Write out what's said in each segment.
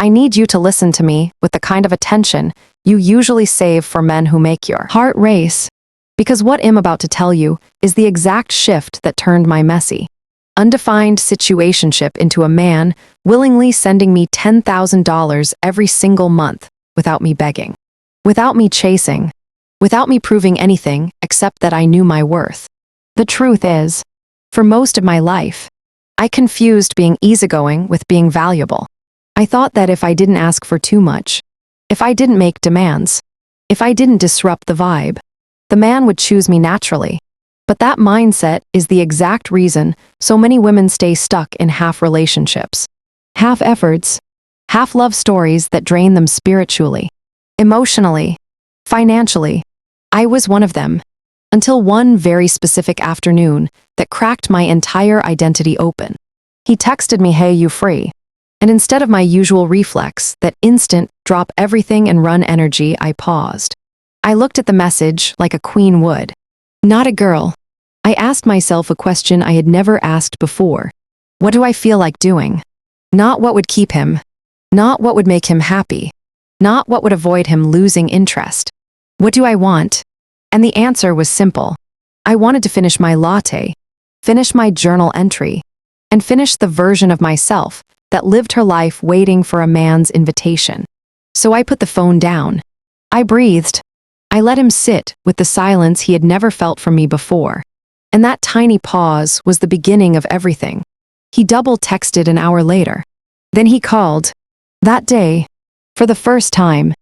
I need you to listen to me with the kind of attention you usually save for men who make your heart race. Because what I'm about to tell you is the exact shift that turned my messy, undefined situationship into a man willingly sending me $10,000 every single month without me begging, without me chasing, without me proving anything except that I knew my worth. The truth is, for most of my life, I confused being easygoing with being valuable. I thought that if I didn't ask for too much, if I didn't make demands, if I didn't disrupt the vibe, the man would choose me naturally. But that mindset is the exact reason so many women stay stuck in half relationships, half efforts, half love stories that drain them spiritually, emotionally, financially. I was one of them, until one very specific afternoon that cracked my entire identity open. He texted me, "Hey, you free?" And instead of my usual reflex, that instant drop everything and run energy, I paused. I looked at the message like a queen would, not a girl. I asked myself a question I had never asked before. What do I feel like doing? Not what would keep him, not what would make him happy, not what would avoid him losing interest. What do I want? And the answer was simple. I wanted to finish my latte, finish my journal entry, and finish the version of myself that lived her life waiting for a man's invitation. So I put the phone down. I breathed. I let him sit with the silence he had never felt from me before. And that tiny pause was the beginning of everything. He double texted an hour later. Then he called. That day, for the first time,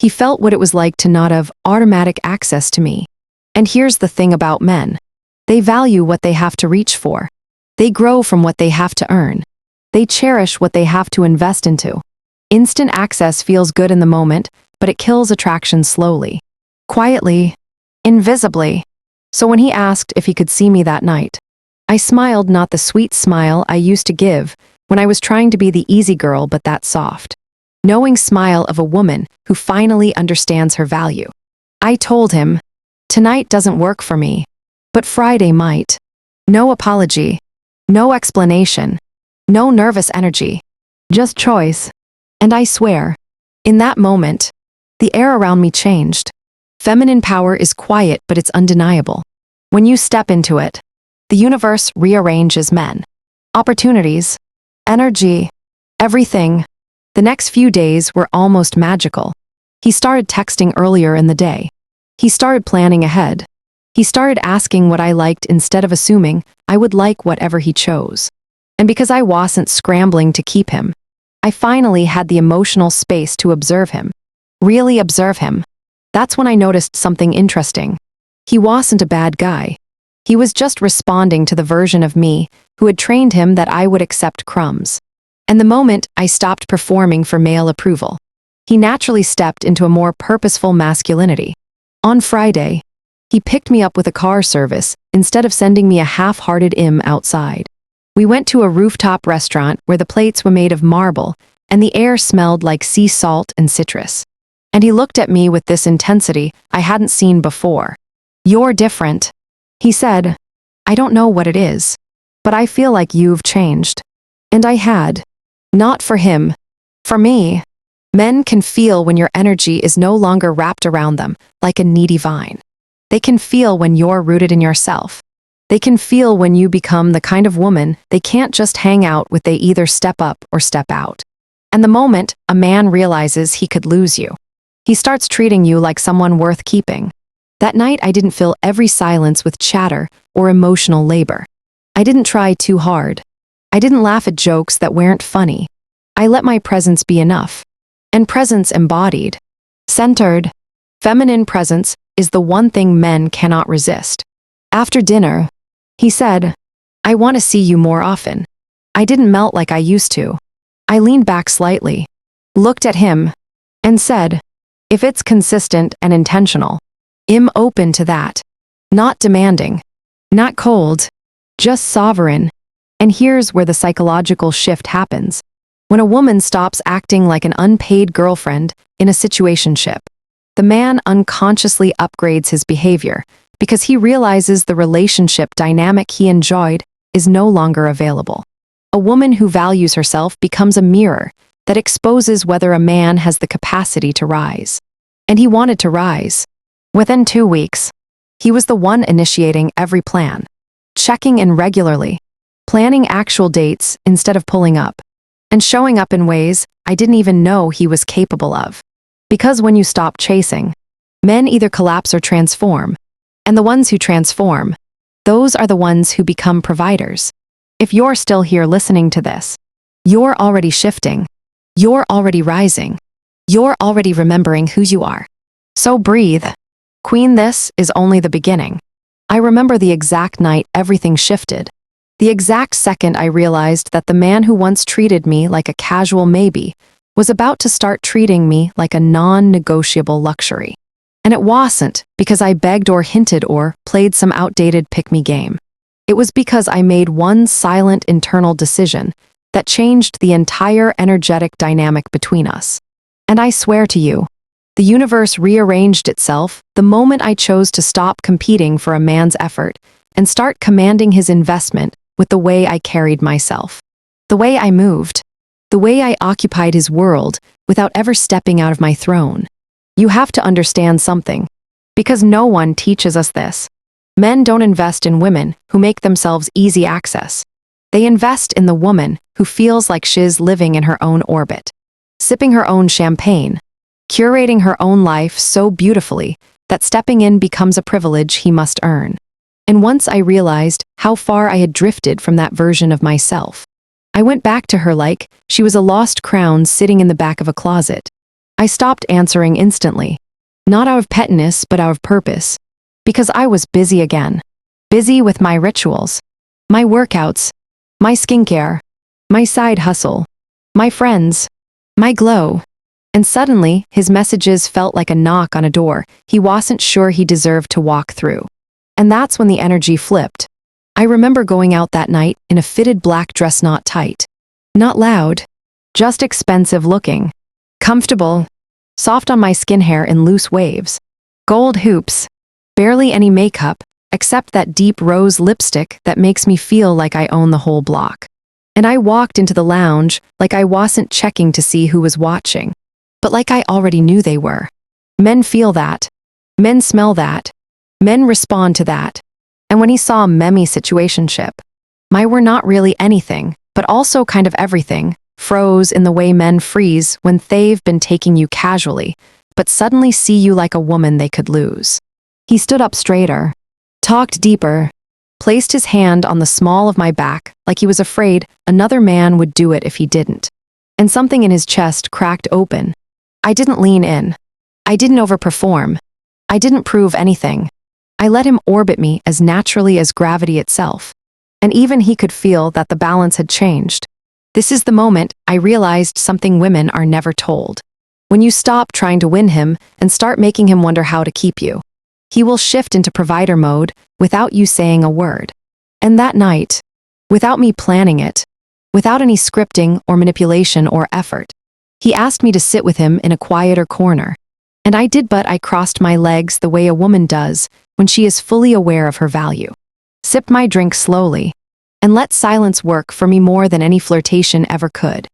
he felt what it was like to not have automatic access to me. And here's the thing about men. They value what they have to reach for. They grow from what they have to earn. They cherish what they have to invest into. Instant access feels good in the moment, but it kills attraction slowly, quietly, invisibly. So when he asked if he could see me that night, I smiled, not the sweet smile I used to give when I was trying to be the easy girl, but that soft, knowing smile of a woman who finally understands her value. I told him, tonight doesn't work for me, but Friday might. No apology, no explanation, no nervous energy, just choice. And I swear, in that moment, the air around me changed. Feminine power is quiet, but it's undeniable. When you step into it, the universe rearranges men, opportunities, energy, everything. The next few days were almost magical. He started texting earlier in the day. He started planning ahead. He started asking what I liked instead of assuming I would like whatever he chose. And because I wasn't scrambling to keep him, I finally had the emotional space to observe him. Really observe him. That's when I noticed something interesting. He wasn't a bad guy. He was just responding to the version of me who had trained him that I would accept crumbs. And the moment I stopped performing for male approval, he naturally stepped into a more purposeful masculinity. On Friday, he picked me up with a car service instead of sending me a half-hearted outside. We went to a rooftop restaurant where the plates were made of marble and the air smelled like sea salt and citrus. And he looked at me with this intensity I hadn't seen before. "You're different," he said. "I don't know what it is, but I feel like you've changed." And I had. Not for him. For me. Men can feel when your energy is no longer wrapped around them like a needy vine. They can feel when you're rooted in yourself. They can feel when you become the kind of woman they can't just hang out with. They either step up or step out. And the moment a man realizes he could lose you, he starts treating you like someone worth keeping. That night I didn't fill every silence with chatter or emotional labor. I didn't try too hard. I didn't laugh at jokes that weren't funny. I let my presence be enough. And presence embodied, centered, feminine presence is the one thing men cannot resist. After dinner, he said, "I want to see you more often." I didn't melt like I used to. I leaned back slightly, looked at him, and said, "If it's consistent and intentional, I'm open to that. Not demanding, not cold, just sovereign." And here's where the psychological shift happens. When a woman stops acting like an unpaid girlfriend in a situationship, the man unconsciously upgrades his behavior because he realizes the relationship dynamic he enjoyed is no longer available. A woman who values herself becomes a mirror, that exposes whether a man has the capacity to rise. And he wanted to rise. Within 2 weeks, he was the one initiating every plan, checking in regularly, planning actual dates instead of pulling up, and showing up in ways I didn't even know he was capable of. Because when you stop chasing, men either collapse or transform, and the ones who transform, those are the ones who become providers. If you're still here listening to this, you're already shifting, you're already rising, you're already remembering who you are. So breathe. Queen, this is only the beginning. I remember the exact night everything shifted. The exact second I realized that the man who once treated me like a casual maybe was about to start treating me like a non-negotiable luxury. And it wasn't because I begged or hinted or played some outdated pick-me game. It was because I made one silent internal decision that changed the entire energetic dynamic between us. And I swear to you, the universe rearranged itself the moment I chose to stop competing for a man's effort and start commanding his investment with the way I carried myself, the way I moved, the way I occupied his world without ever stepping out of my throne. You have to understand something, because no one teaches us this. Men don't invest in women who make themselves easy access. They invest in the woman who feels like she's living in her own orbit, sipping her own champagne, curating her own life so beautifully that stepping in becomes a privilege he must earn. And once I realized how far I had drifted from that version of myself, I went back to her like she was a lost crown sitting in the back of a closet. I stopped answering instantly, not out of pettiness but out of purpose, because I was busy again. Busy with my rituals, my workouts, my skincare, my side hustle, my friends, my glow. And suddenly, his messages felt like a knock on a door he wasn't sure he deserved to walk through. And that's when the energy flipped. I remember going out that night in a fitted black dress, not tight, not loud, just expensive looking, comfortable, soft on my skin hair in loose waves, gold hoops, barely any makeup, except that deep rose lipstick that makes me feel like I own the whole block. And I walked into the lounge like I wasn't checking to see who was watching, but like I already knew they were. Men feel that. Men smell that. Men respond to that. And when he saw Memi Situationship, my we're not really anything, but also kind of everything, froze in the way men freeze when they've been taking you casually, but suddenly see you like a woman they could lose. He stood up straighter, talked deeper, placed his hand on the small of my back like he was afraid another man would do it if he didn't. And something in his chest cracked open. I didn't lean in. I didn't overperform. I didn't prove anything. I let him orbit me as naturally as gravity itself. And even he could feel that the balance had changed. This is the moment I realized something women are never told. When you stop trying to win him and start making him wonder how to keep you, he will shift into provider mode without you saying a word. And that night, without me planning it, without any scripting or manipulation or effort, he asked me to sit with him in a quieter corner. And I did, but I crossed my legs the way a woman does when she is fully aware of her value. Sipped my drink slowly, and let silence work for me more than any flirtation ever could.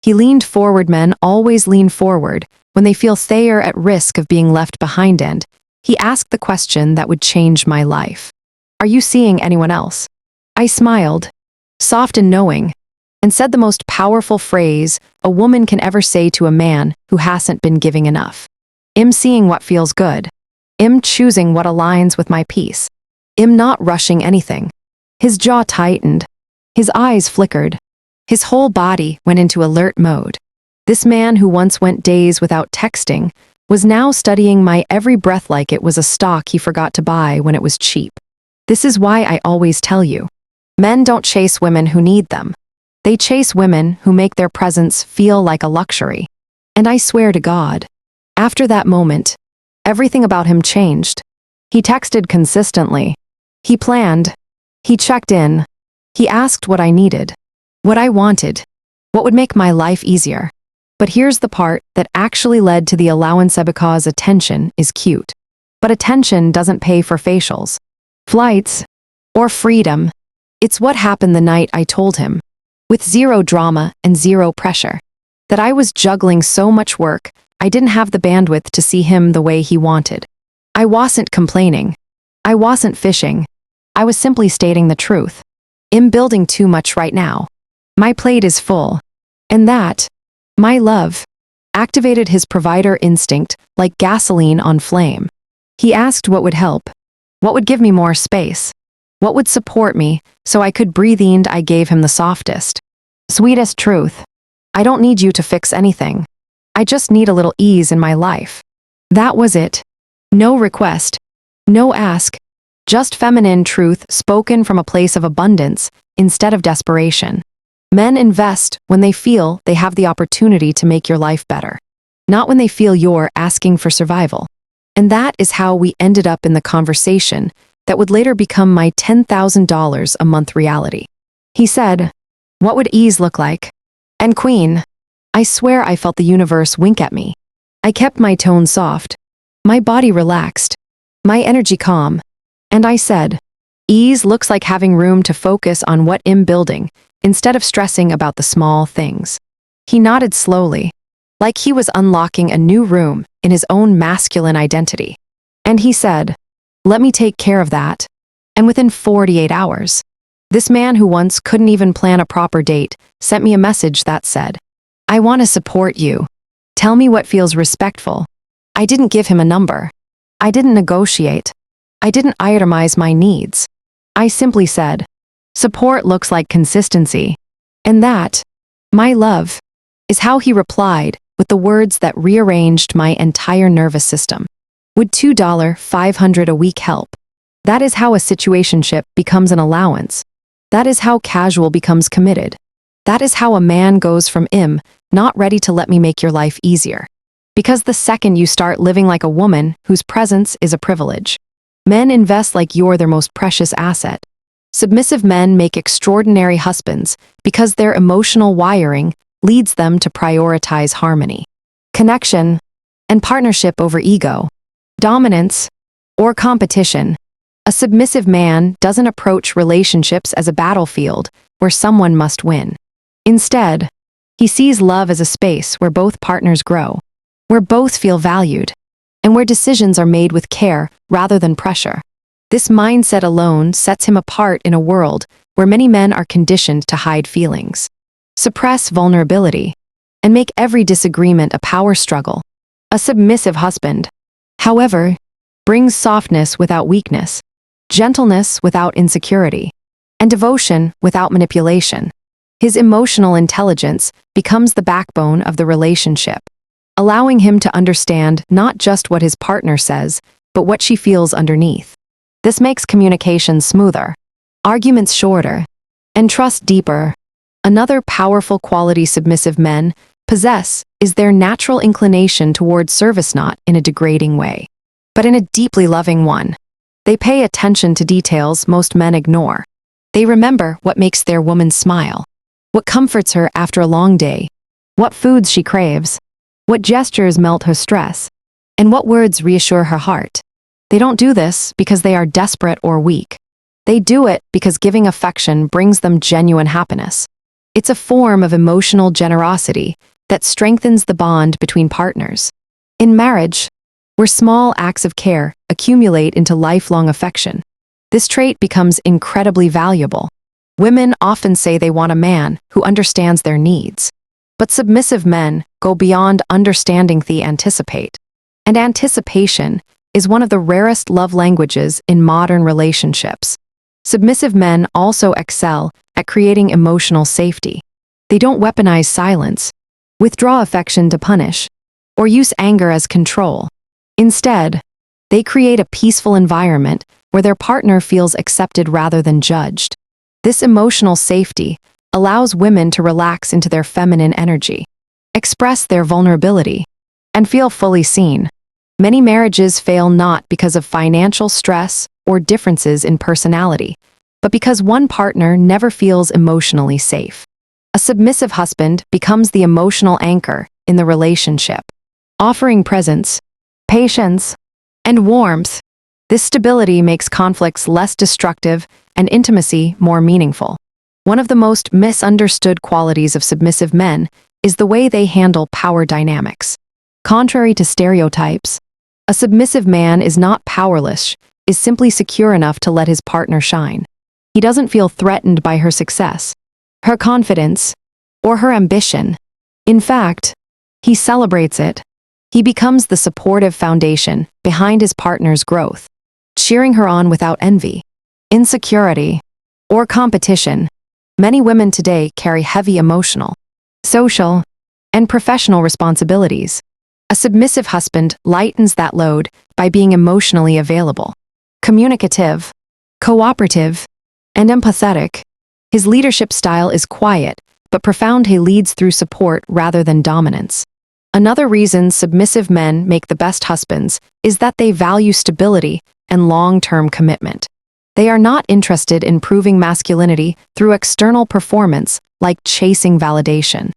He leaned forward. Men always lean forward when they feel they are at risk of being left behind, and he asked the question that would change my life. Are you seeing anyone else? I smiled, soft and knowing, and said the most powerful phrase a woman can ever say to a man who hasn't been giving enough. I'm seeing what feels good. I'm choosing what aligns with my peace. I'm not rushing anything. His jaw tightened. His eyes flickered. His whole body went into alert mode. This man who once went days without texting was now studying my every breath like it was a stock he forgot to buy when it was cheap. This is why I always tell you, men don't chase women who need them. They chase women who make their presence feel like a luxury. And I swear to God, after that moment, everything about him changed. He texted consistently. He planned. He checked in. He asked what I needed, what I wanted, what would make my life easier. But here's the part that actually led to the allowance, because attention is cute. But attention doesn't pay for facials, flights, or freedom. It's what happened the night I told him, with zero drama and zero pressure. that I was juggling so much work, I didn't have the bandwidth to see him the way he wanted. I wasn't complaining. I wasn't fishing. I was simply stating the truth. I'm building too much right now. My plate is full. And that, my love, activated his provider instinct like gasoline on flame. He asked what would help, what would give me more space, what would support me so I could breathe, and I gave him the softest, sweetest truth. I don't need you to fix anything. I just need a little ease in my life. That was it. No request, no ask, just feminine truth spoken from a place of abundance instead of desperation. Men invest when they feel they have the opportunity to make your life better, not when they feel you're asking for survival. And that is how we ended up in the conversation that would later become my $10,000 a month reality. He said, "What would ease look like?" And queen, I swear I felt the universe wink at me. I kept my tone soft, my body relaxed, my energy calm, and I said, "Ease looks like having room to focus on what I'm building instead of stressing about the small things." He nodded slowly, like he was unlocking a new room in his own masculine identity. And he said, "Let me take care of that." And within 48 hours, this man who once couldn't even plan a proper date sent me a message that said, "I want to support you. Tell me what feels respectful." I didn't give him a number. I didn't negotiate. I didn't itemize my needs. I simply said, "Support looks like consistency." And that, my love, is how he replied with the words that rearranged my entire nervous system. Would $2,500 a week help? That is how a situationship becomes an allowance. That is how casual becomes committed. That is how a man goes from not ready to let me make your life easier. Because the second you start living like a woman whose presence is a privilege, men invest like you're their most precious asset. Submissive men make extraordinary husbands because their emotional wiring leads them to prioritize harmony, connection, and partnership over ego, dominance, or competition. A submissive man doesn't approach relationships as a battlefield where someone must win. Instead, he sees love as a space where both partners grow, where both feel valued, and where decisions are made with care rather than pressure. This mindset alone sets him apart in a world where many men are conditioned to hide feelings, suppress vulnerability, and make every disagreement a power struggle. A submissive husband, however, brings softness without weakness, gentleness without insecurity, and devotion without manipulation. His emotional intelligence becomes the backbone of the relationship, allowing him to understand not just what his partner says, but what she feels underneath. This makes communication smoother, arguments shorter, and trust deeper. Another powerful quality submissive men possess is their natural inclination towards service, not in a degrading way, but in a deeply loving one. They pay attention to details most men ignore. They remember what makes their woman smile, what comforts her after a long day, what foods she craves, what gestures melt her stress, and what words reassure her heart. They don't do this because they are desperate or weak. They do it because giving affection brings them genuine happiness. It's a form of emotional generosity that strengthens the bond between partners. In marriage, where small acts of care accumulate into lifelong affection, this trait becomes incredibly valuable. Women often say they want a man who understands their needs, but submissive men go beyond understanding to anticipate. And anticipation is one of the rarest love languages in modern relationships. Submissive men also excel at creating emotional safety. They don't weaponize silence, withdraw affection to punish, or use anger as control. Instead, they create a peaceful environment where their partner feels accepted rather than judged. This emotional safety allows women to relax into their feminine energy, express their vulnerability, and feel fully seen. Many marriages fail not because of financial stress or differences in personality, but because one partner never feels emotionally safe. A submissive husband becomes the emotional anchor in the relationship, offering presence, patience, and warmth. This stability makes conflicts less destructive and intimacy more meaningful. One of the most misunderstood qualities of submissive men is the way they handle power dynamics. Contrary to stereotypes, a submissive man is not powerless, is simply secure enough to let his partner shine. He doesn't feel threatened by her success, her confidence, or her ambition. In fact, he celebrates it. He becomes the supportive foundation behind his partner's growth, cheering her on without envy, insecurity, or competition. Many women today carry heavy emotional, social, and professional responsibilities. A submissive husband lightens that load by being emotionally available, communicative, cooperative, and empathetic. His leadership style is quiet, but profound. He leads through support rather than dominance. Another reason submissive men make the best husbands is that they value stability and long-term commitment. They are not interested in proving masculinity through external performance like chasing validation,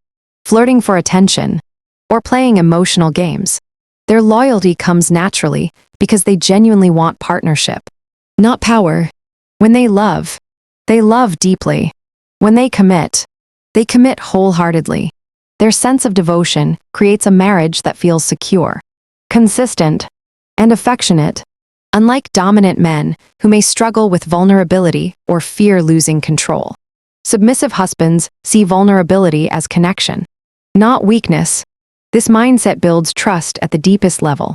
flirting for attention, or playing emotional games. Their loyalty comes naturally because they genuinely want partnership, not power. When they love deeply. When they commit wholeheartedly. Their sense of devotion creates a marriage that feels secure, consistent, and affectionate. Unlike dominant men who may struggle with vulnerability or fear losing control, submissive husbands see vulnerability as connection, not weakness. This mindset builds trust at the deepest level,